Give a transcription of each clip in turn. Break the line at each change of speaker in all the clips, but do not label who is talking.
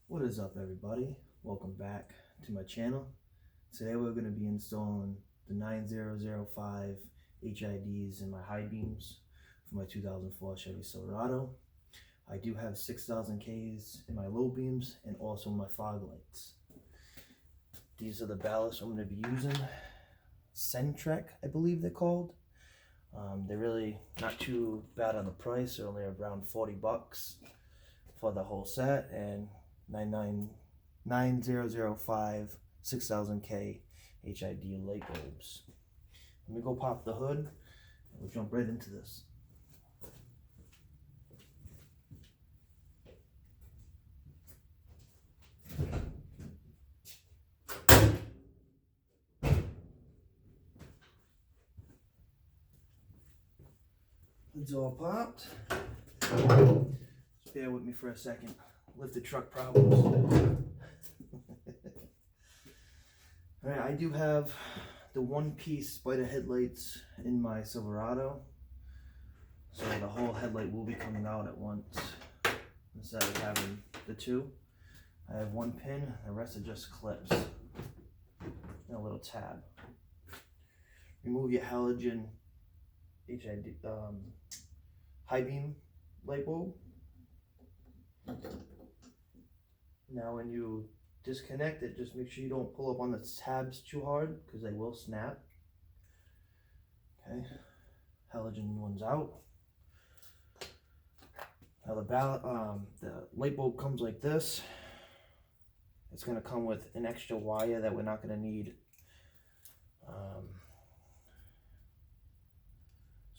What is up, everybody? Welcome back to my channel. Today we're going to be installing the 9005 HIDs in my high beams for my 2004 Chevy Silverado. I do have 6,000 Ks in my low beams and also my fog lights. These are the ballasts I'm going to be using. Centrek, I believe they're called. They're really not too bad on the price. They're only around 40 bucks for the whole set, and 9005 6000K HID light bulbs. Let me go pop the hood and we'll jump right into this. Hood's all popped. Just bear with me for a second. Lifted truck problems. Alright, I do have the one-piece spider headlights in my Silverado, so the whole headlight will be coming out at once instead of having the two. I have one pin, the rest are just clips and a little tab. Remove your halogen HID high beam light bulb. Now when you disconnect it, just make sure you don't pull up on the tabs too hard because they will snap. Okay, halogen one's out. Now the light bulb comes like this. It's going to come with an extra wire that we're not going to need.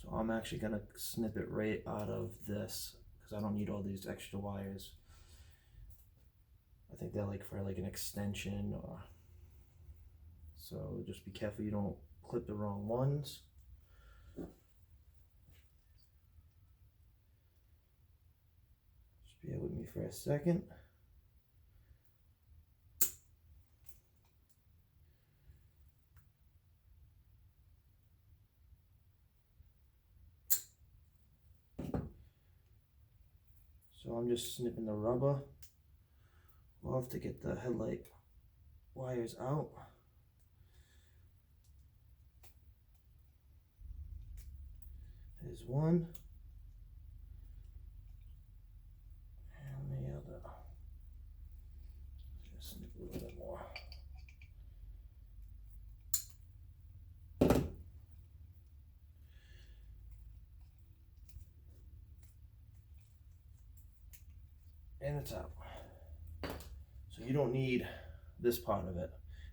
So I'm actually going to snip it right out of this because I don't need all these extra wires. I think they're like for like an extension, or so just be careful you don't clip the wrong ones. Just bear with me for a second. So I'm just snipping the rubber off to get the headlight wires out. There's one. And the other. Just snip a little bit more. And it's out. So you don't need this part of it.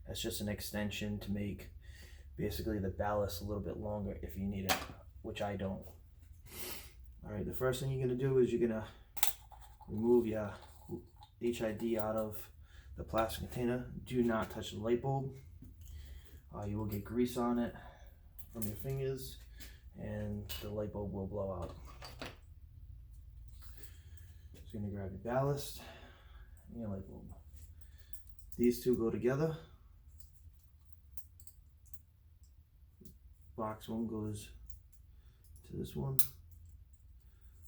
That's just an extension to make basically the ballast a little bit longer if you need it, which I don't. Alright, the first thing you're going to do is you're going to remove your HID out of the plastic container. Do not touch the light bulb. You will get grease on it from your fingers and the light bulb will blow out. So you're going to grab your ballast and your light bulb. These two go together. Box one goes to this one,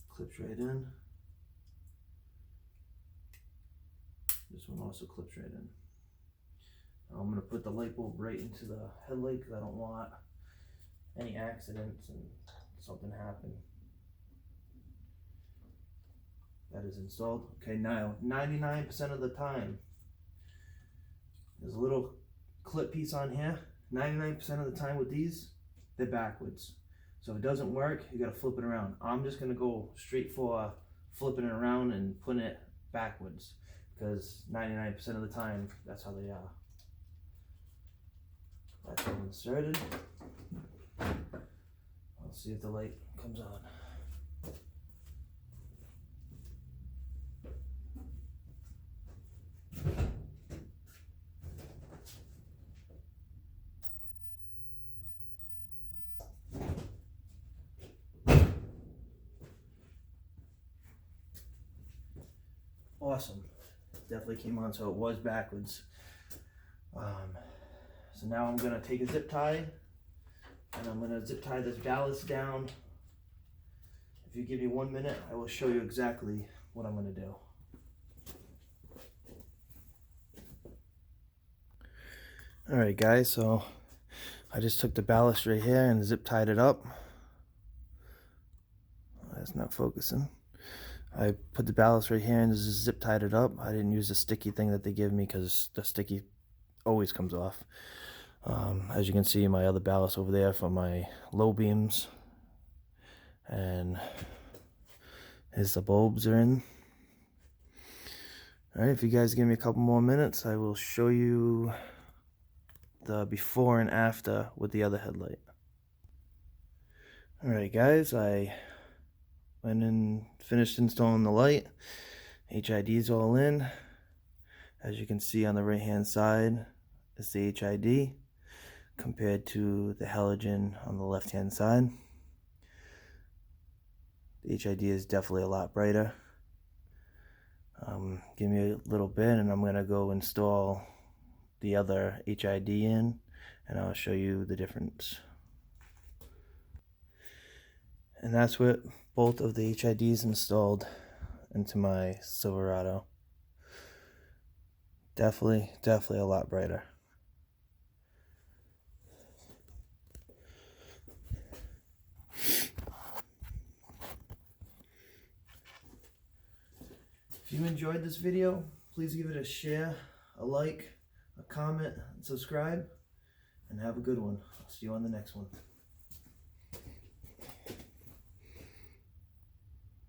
clips right in. This one also clips right in. Now I'm going to put the light bulb right into the headlight because I don't want any accidents and something happen. That is installed. Okay, now 99% of the time, there's a little clip piece on here. 99% of the time with these, they're backwards. So if it doesn't work, you gotta flip it around. I'm just gonna go straight for flipping it around and putting it backwards because 99% of the time, that's how they are. That's all inserted. I'll see if the light comes on. Awesome. Definitely came on, so it was backwards. So now I'm going to take a zip tie and I'm going to zip tie this ballast down. If you give me 1 minute, I will show you exactly what I'm going to do. Alright guys, so I just took the ballast right here and zip tied it up. That's not focusing. I put the ballast right here and just zip tied it up. I didn't use the sticky thing that they give me because the sticky always comes off. As you can see, my other ballast over there for my low beams, and as the bulbs are in. Alright, if you guys give me a couple more minutes, I will show you the before and after with the other headlight. Alright guys, I went and finished installing the light. HID's all in. As you can see on the right hand side is the HID compared to the halogen on the left hand side. The HID is definitely a lot brighter. Give me a little bit and I'm gonna go install the other HID in, and I'll show you the difference. And that's with both of the HIDs installed into my Silverado. Definitely a lot brighter. If you enjoyed this video, please give it a share, a like, a comment, and subscribe, and have a good one. I'll see you on the next one.